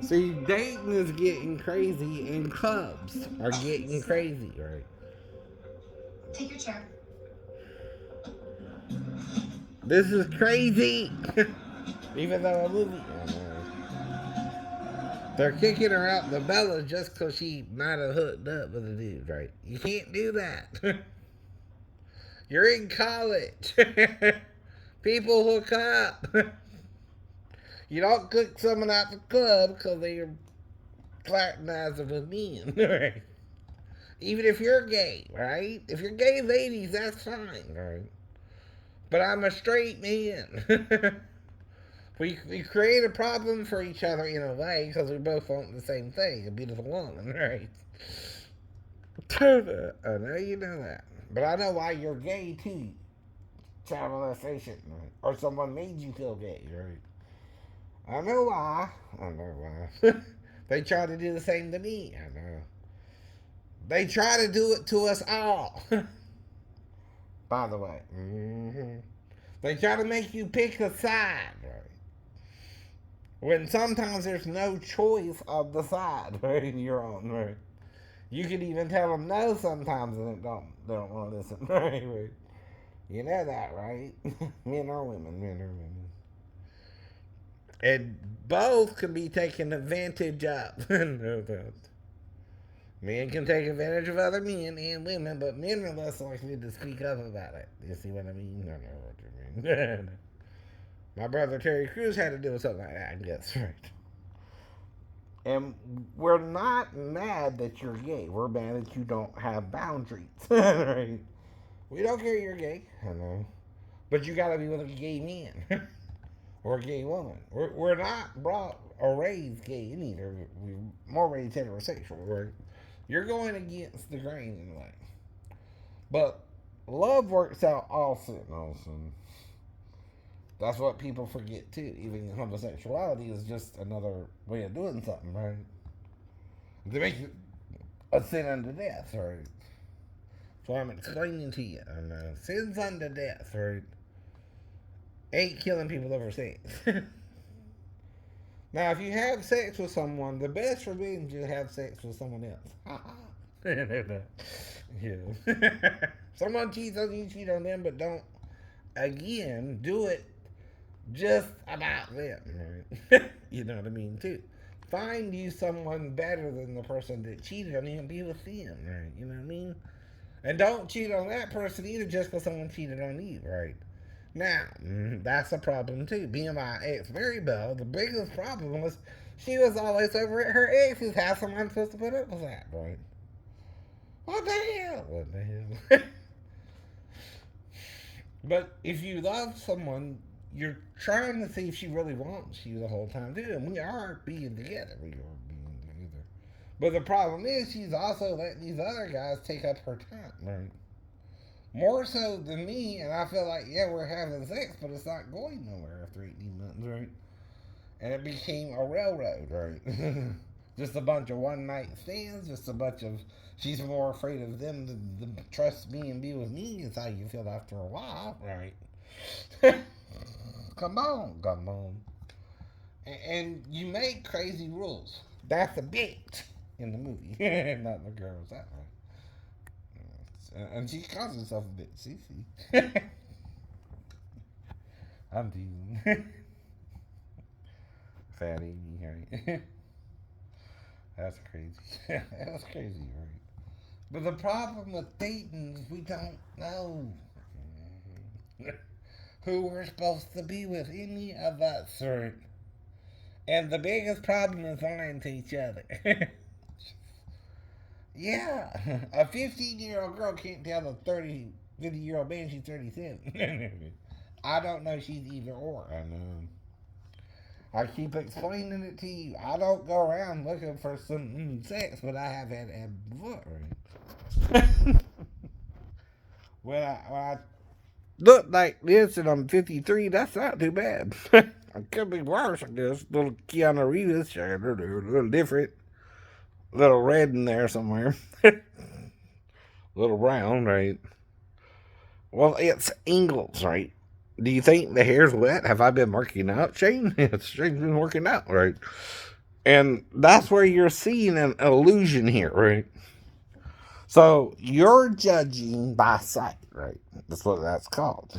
See, dating is getting crazy, and clubs are getting crazy, right? Take your chair. This is crazy. Even though a movie, they're kicking her out the Bella just because she might have hooked up with a dude, right? You can't do that. You're in college. People hook up. You don't cook someone out the club because they're fraternizing with men, right? Even if you're gay, right? If you're gay ladies, that's fine, right? But I'm a straight man. we create a problem for each other in a way because we both want the same thing, a beautiful woman, right? I know you know that. But I know why you're gay too, child molestation, right? Or someone made you feel gay, right? I know why. I know why. They try to do the same to me. I know. They try to do it to us all. By the way. They try to make you pick a side, right? When sometimes there's no choice of the side, right? You're on, right? You can even tell them no sometimes and they don't want to listen, right? Right? You know that, right? Men or women, men or women. And both can be taken advantage of. No doubt. Men can take advantage of other men and women, but men are less likely to speak up about it. You see what I mean? I know what you mean. My brother Terry Crews had to deal with something like that, I guess, right? And we're not mad that you're gay. We're mad that you don't have boundaries, right? We don't care you're gay, I know. But you gotta be with a gay man or a gay woman. We're not brought or raised gay either. We're more raised heterosexual, right? You're going against the grain in a way. But love works out also. That's what people forget too. Even homosexuality is just another way of doing something, right? They make it a sin unto death, right? So I'm explaining to you. And, sins unto death, right? Ain't killing people over sex. Now, if you have sex with someone, the best revenge is to have sex with someone else. Yeah. Someone cheats on you, cheat on them, but don't, again, do it just about them. Right? You know what I mean, too. Find you someone better than the person that cheated on you and be with them, right? You know what I mean? And don't cheat on that person either just because someone cheated on you, right? Now, that's a problem too. Being my ex Mary Bell, the biggest problem was she was always over at her ex's house and I'm supposed to put up with that, right? What the hell? What the hell? But if you love someone, you're trying to see if she really wants you the whole time too. And we are being together. We are being together. But the problem is she's also letting these other guys take up her time, right? More so than me, and I feel like, yeah, we're having sex, but it's not going nowhere after 18 months, right? And it became a railroad, right? Just a bunch of one night stands, just a bunch of, she's more afraid of them than trust me and be with me, is how you feel after a while, right? Come on, come on. And you make crazy rules. That's a bitch in the movie, not the girls that way. And she calls herself a bitch. See. I'm teasing. Fat Amy, right? That's crazy. That's crazy, right? But the problem with dating is we don't know who we're supposed to be with, any of us, right? And the biggest problem is lying to each other. Yeah, a 15-year-old girl can't tell a 50-year-old man she's 37. I don't know she's either or. I know. I keep explaining it to you. I don't go around looking for some sex, but I have had before. When I look like this and I'm 53, that's not too bad. It could be worse, I guess. Little Keanu Reeves, a little different. Little red in there somewhere. Little brown, right? Well, it's Ingles, right? Do you think the hair's wet? Have I been working out, Shane? Shane's been working out, right? And that's where you're seeing an illusion here, right? So you're judging by sight, right? That's what that's called.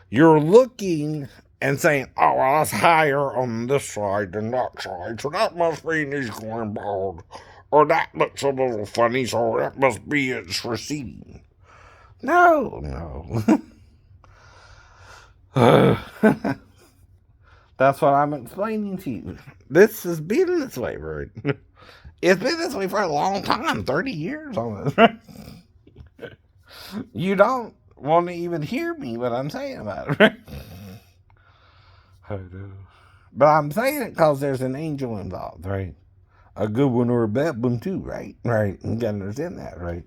You're looking and saying, oh, well, that's higher on this side than that side, so that must mean he's going bald. Or that looks a little funny, so that must be it's receding. No. That's what I'm explaining to you. This has been this way, right? It's been this way for a long time, 30 years almost. You don't want to even hear me what I'm saying about it, right? I do. But I'm saying it because there's an angel involved, right? A good one or a bad one too, right? Right. You gotta understand that, right?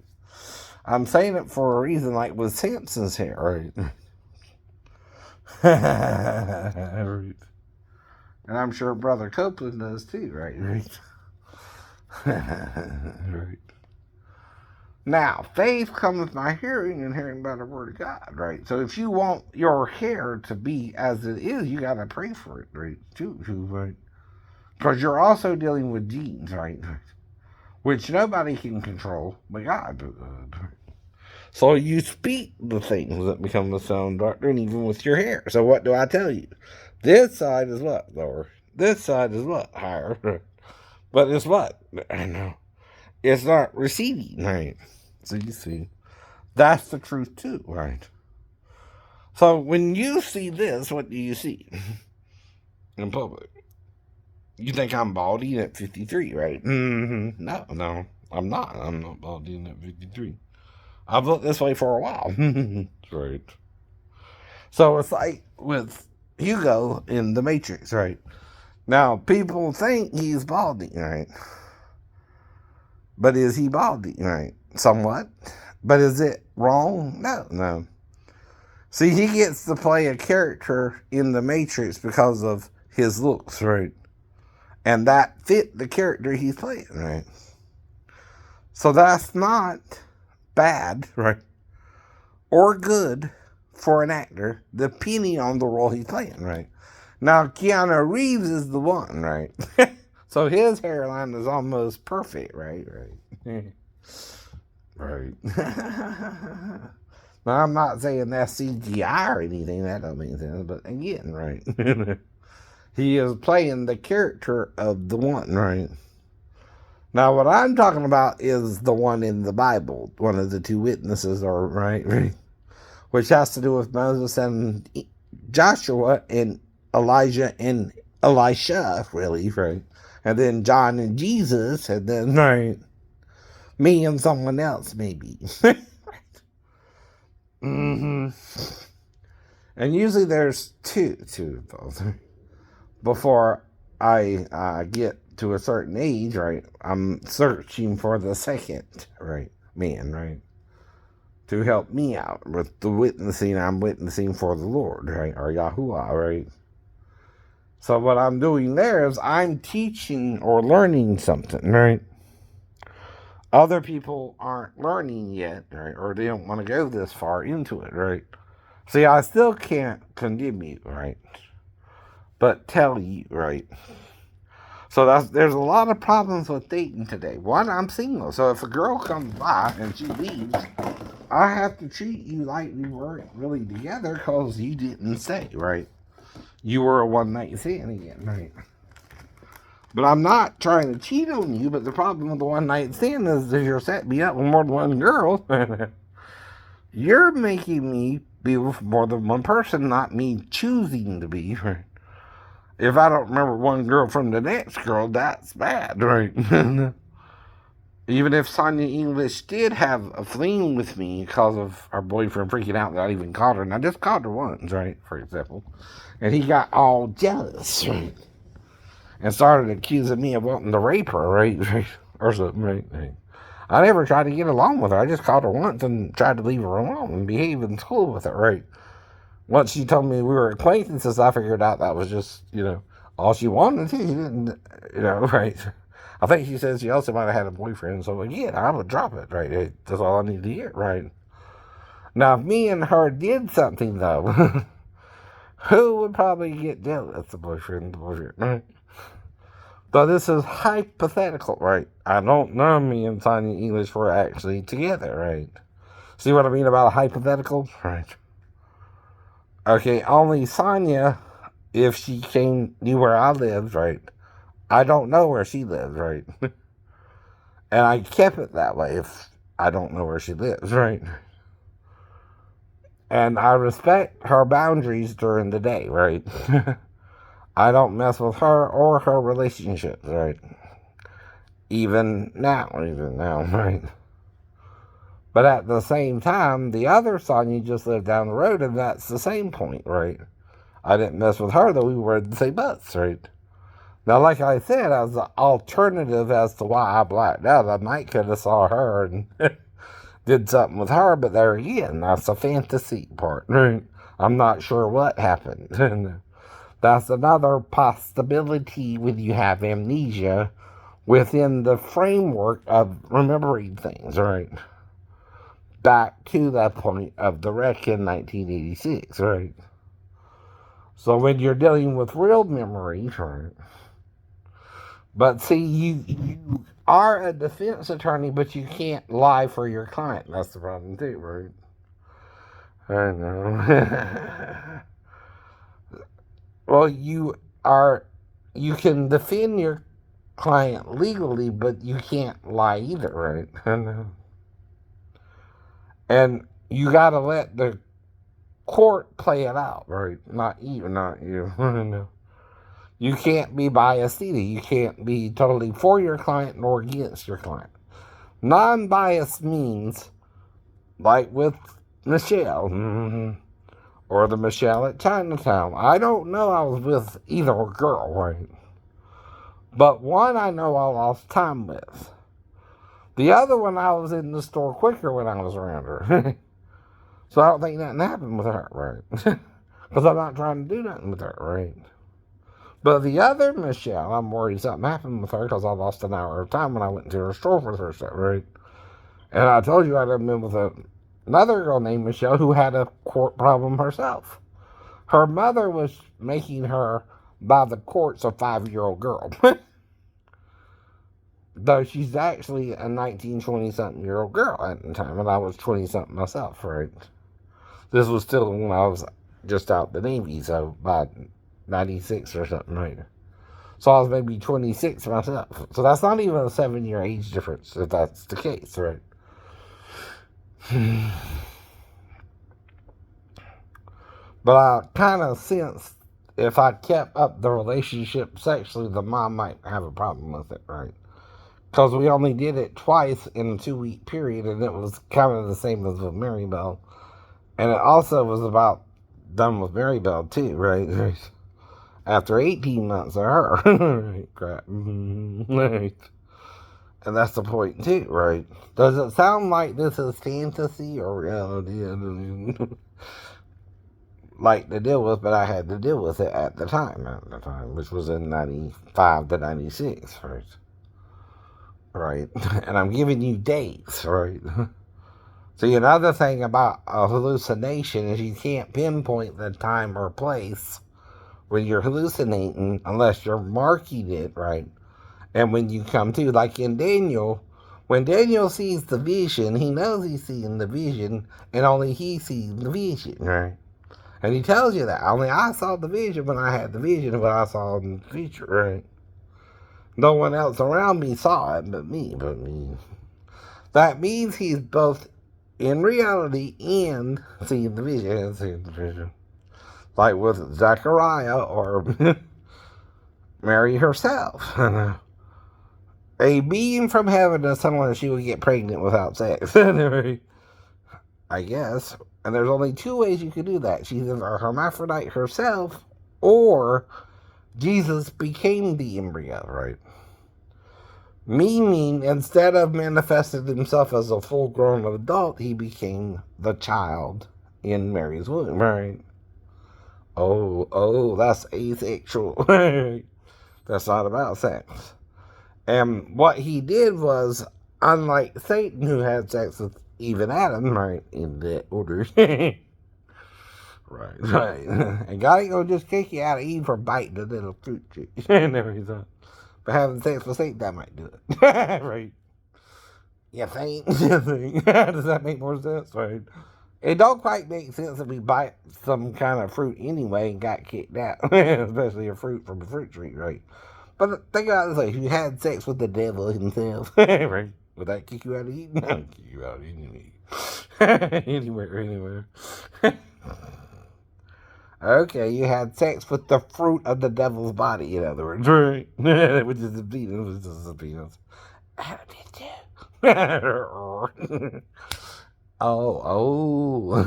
I'm saying it for a reason, like with Samson's hair, right? Right. And I'm sure Brother Copeland does too, right? Right. Now, faith cometh by hearing, and hearing by the word of God, right? So if you want your hair to be as it is, you gotta pray for it, right? Too, right? Because you're also dealing with genes, right? Which nobody can control but God. So you speak the things that become the sound doctrine, even with your hair. So what do I tell you? This side is what? Lower. This side is what? Higher. But it's what? I know. It's not receding, right? So you see, that's the truth too, right? So when you see this, what do you see in public? You think I'm balding at 53, right? Mm-hmm. No, I'm not. I'm not balding at 53. I've looked this way for a while. Right. So it's like with Hugo in The Matrix, right? Now, people think he's balding, right? But is he balding, right? Somewhat. But is it wrong? No. See, he gets to play a character in The Matrix because of his looks, right? And that fit the character he's playing, right? So that's not bad, right? Or good for an actor, depending on the role he's playing, right? Now, Keanu Reeves is the one, right? So his hairline is almost perfect, right? Right. Now, I'm not saying that's CGI or anything, that don't make sense, but again, right? He is playing the character of the one, right? Now, what I'm talking about is the one in the Bible, one of the two witnesses, or right? Which has to do with Moses and Joshua and Elijah and Elisha, really, right? And then John and Jesus, and then, right, me and someone else, maybe. Mm-hmm. And usually there's two of those. Before I get to a certain age, right, I'm searching for the second, right, man, right, to help me out with the witnessing I'm witnessing for the Lord, right, or Yahuwah, right. So what I'm doing there is I'm teaching or learning something, right. Other people aren't learning yet, right, or they don't want to go this far into it, right. See, I still can't condemn you, right, but tell you, right. So there's a lot of problems with dating today. One, I'm single, so if a girl comes by and she leaves, I have to treat you like we weren't really together because you didn't stay, right? You were a one-night stand again, right? But I'm not trying to cheat on you, but the problem with the one-night stand is that you're setting me up with more than one girl. You're making me be with more than one person, not me choosing to be, right? If I don't remember one girl from the next girl, that's bad, right? Even if Sonia English did have a fling with me because of our boyfriend freaking out that I even called her, and I just called her once, right, for example, and he got all jealous, right, and started accusing me of wanting to rape her, right, or something, right. I never tried to get along with her. I just called her once and tried to leave her alone and behave in school with her, right. Once she told me we were acquaintances, I figured out that was just, all she wanted to. She didn't, right. I think she said she also might have had a boyfriend. So, again, I would drop it, right. That's all I need to hear, right. Now, if me and her did something, though, who would probably get jealous? The boyfriend, right. So this is hypothetical, right? I don't know me and Sonya English were actually together, right? See what I mean about a hypothetical? Right. Okay, only Sonya, if she knew where I lived, right? I don't know where she lives, right? And I kept it that way if I don't know where she lives, right? And I respect her boundaries during the day, right? I don't mess with her or her relationships, right? Even now, right? But at the same time, the other Sonya just lived down the road, and that's the same point, right? I didn't mess with her, though we were in the same bus, right? Now, like I said, as an alternative as to why I blacked out, I might could have saw her and did something with her, but there again, that's a fantasy part, right? I'm not sure what happened. And that's another possibility when you have amnesia within the framework of remembering things, right? Back to that point of the wreck in 1986, right? So when you're dealing with real memories, right? But see, you are a defense attorney, but you can't lie for your client. That's the problem too, right? I know. Well, you can defend your client legally, but you can't lie either, right? I know. And you gotta let the court play it out, right? Not you. I know. You can't be biased either. You can't be totally for your client nor against your client. Non-biased means, like with Michelle, or the Michelle at Chinatown. I don't know I was with either girl, right? But one I know I lost time with. The other one I was in the store quicker when I was around her. So I don't think nothing happened with her, right? Because I'm not trying to do nothing with her, right? But the other Michelle, I'm worried something happened with her because I lost an hour of time when I went to her store with her stuff, right? And I told you I'd been with another girl named Michelle who had a court problem herself. Her mother was making her, by the courts, a 5-year-old girl. Though she's actually a 19, 20-something-year-old girl at the time, and I was 20-something myself, right? This was still when I was just out the Navy, so by 96 or something, right? So I was maybe 26 myself. So that's not even a 7-year age difference, if that's the case, right? But I kind of sensed if I kept up the relationship sexually, the mom might have a problem with it, right? Because we only did it twice in a 2-week period, and it was kind of the same as with Mary Bell. And it also was about done with Mary Bell, too, right? After 18 months of her. Right, crap. Right. And that's the point, too, right? Does it sound like this is fantasy or reality? Like to deal with, but I had to deal with it at the time, which was in 95 to 96, right? Right. And I'm giving you dates, right? See, another thing about a hallucination is you can't pinpoint the time or place when you're hallucinating unless you're marking it, right? And when you come to, like in Daniel, when Daniel sees the vision, he knows he's seeing the vision, and only he sees the vision, right? And he tells you that. Only I saw the vision when I had the vision of what I saw in the future, right? No one else around me saw it but me. That means he's both in reality and seeing the vision. Like with Zechariah or Mary herself. A being from heaven to someone she would get pregnant without sex. I guess. And there's only 2 ways you could do that. She's either a hermaphrodite herself, or Jesus became the embryo, right? Meaning, instead of manifesting himself as a full-grown adult, he became the child in Mary's womb, right? Oh, that's asexual. That's not about sex. And what he did was, unlike Satan, who had sex with Eve and Adam, right, in that order. Right. And God ain't gonna just kick you out of Eve for biting the little fruit tree. And everything. But having sex with Satan, that might do it. Right. You think? Does that make more sense? Right. It don't quite make sense if we bite some kind of fruit anyway and got kicked out. Especially a fruit from a fruit tree, right? But think about this, like, if you had sex with the devil himself, right? Would that kick you out of eating? No, kick you out of eating. Anywhere. Okay, you had sex with the fruit of the devil's body, in other words, right? Which is the penis. Which is the penis. How did you? Oh.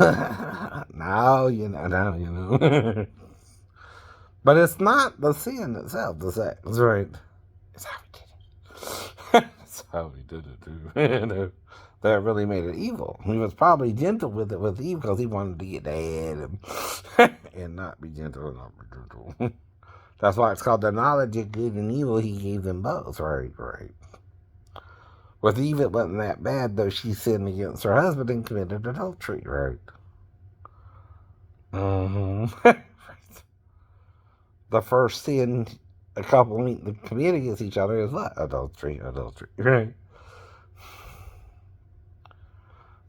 Now you know. But it's not the sin itself, the sex, right? It's how we did it. That's how we did it, too. That really made it evil. He was probably gentle with it with Eve because he wanted to get the head and not be gentle. That's why it's called the knowledge of good and evil. He gave them both, right. With Eve, it wasn't that bad, though she sinned against her husband and committed adultery, right? The first sin a couple need to commit against each other is what? Adultery, right?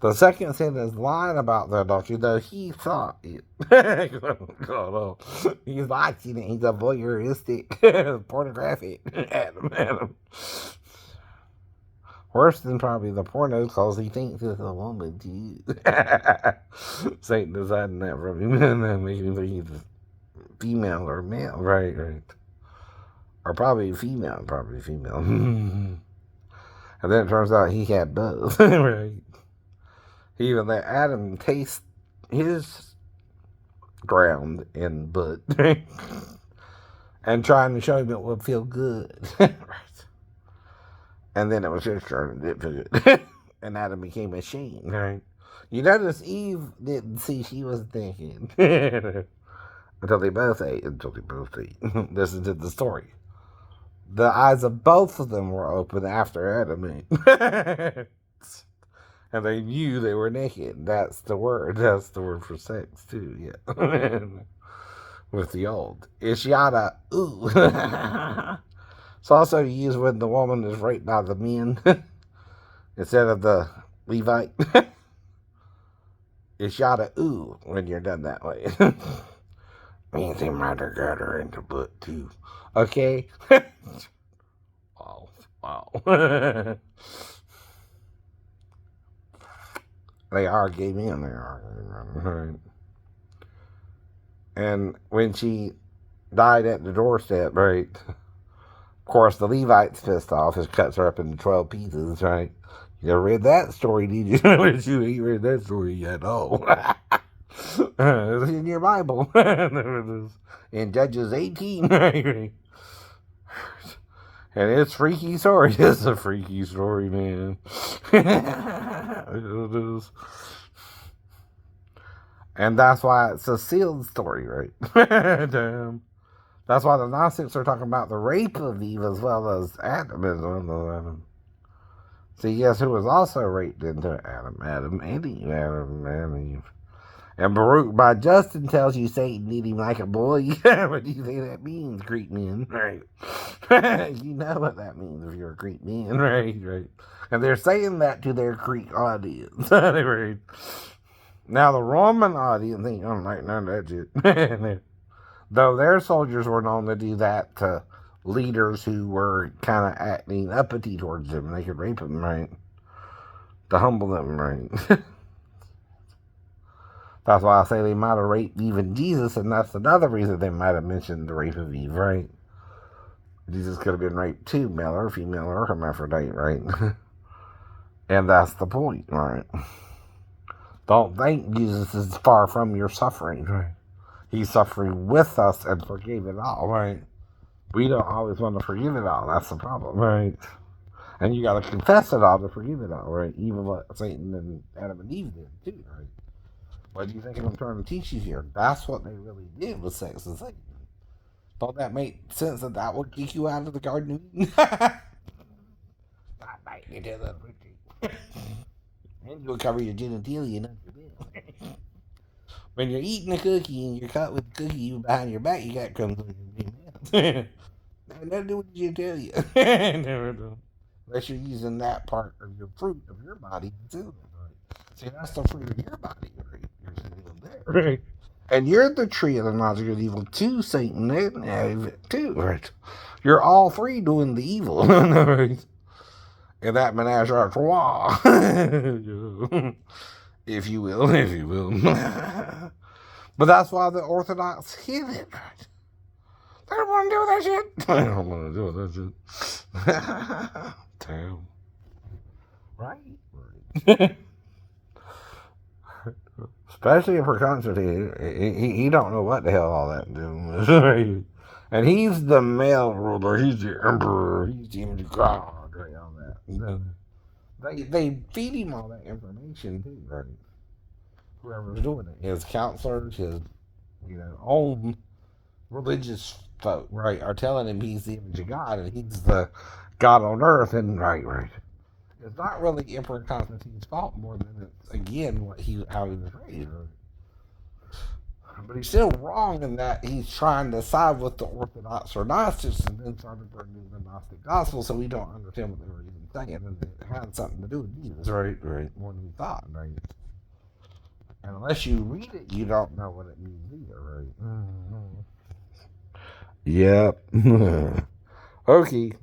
The second sin is lying about the adultery, though he thought it. He's watching it. He's a voyeuristic, pornographic Adam. Worse than probably the porno, because he thinks it's a woman, too. Satan deciding that from him, and making him think he's female or male, right. Or probably female. And then it turns out he had both, right. He even let Adam taste his ground and butt, and trying to show him it would feel good, right. And then it was his turn and didn't feel good, and Adam became ashamed, right. You notice Eve didn't see she was thinking until they both ate. Listen to the story. The eyes of both of them were open after Adam ate. And they knew they were naked. That's the word. That's the word for sex, too. Yeah. With the old. Ishyada, ooh. It's also used when the woman is raped by the men instead of the Levite. Ishyada, ooh, when you're done that way. Means they might have got her in the butt, too. Okay? Wow. They are gay men. Right. And when she died at the doorstep, right, of course, the Levite's pissed off. He cuts her up into 12 pieces, right? You never read that story, did you? You ain't read that story yet. Oh. It's in your Bible. In Judges 18, right? And it's freaky story. It's a freaky story, man. It is. And that's why it's a sealed story, right? Damn. That's why the Gnostics are talking about the rape of Eve as well as Adam is one of them. See, guess who was also raped into Adam and Eve. And Baruch by Justin tells you Satan did him like a boy. What do you think that means, Greek men? Right. You know what that means if you're a Greek man, right? And they're saying that to their Greek audience. Right. Now the Roman audience think, I'm like, none of that shit. Though their soldiers were known to do that to leaders who were kind of acting uppity towards them. They could rape them, right? To humble them, right? That's why I say they might have raped even Jesus, and that's another reason they might have mentioned the rape of Eve, right? Jesus could have been raped too, male or female or hermaphrodite, right? And that's the point, right? Don't think Jesus is far from your suffering, right? He's suffering with us and forgave it all, right? We don't always want to forgive it all. That's the problem, right? And you got to confess it all to forgive it all, right? Even what Satan and Adam and Eve did, too, right? What do you think I'm trying to teach you here? That's what they really did with sex and Satan. Don't that make sense that would kick you out of the Garden of Eden? That might be the and you'll cover your genitalia and underwear. When you're eating a cookie and you're caught with the cookie behind your back, you got crumbs on your mouth. Now And then do what you tell you. Never do. Unless you're using that part of your fruit of your body too. Right? See, that's the fruit of your body. Right? You're still there. Right. And you're the tree of the knowledge of good and evil too, Satan. And too, right? You're all three doing the evil. Right? In that menage a trois. If you will, if you will. But that's why the Orthodox hid it. Right? They don't want to do that shit. They don't want to do that shit. Damn. Right? Especially for Constantine. He don't know what the hell all that do. And he's the male ruler. He's the emperor. He's the image of God. Right? All that. They feed him all that information too, right? Whoever's doing it. His counselors, his own religious folk, right, are telling him he's the image of God and he's the God on earth, and right. It's not really Emperor Constantine's fault more than it's again how he was raised. Right? But he's still wrong in that he's trying to side with the Orthodox or Gnostics and then started bringing the Gnostic gospel, so we don't understand what they were even saying, and it had something to do with Jesus, right? More than we thought, right? And unless you read it, you don't know what it means either, right? Mm-hmm. Yep. Okay.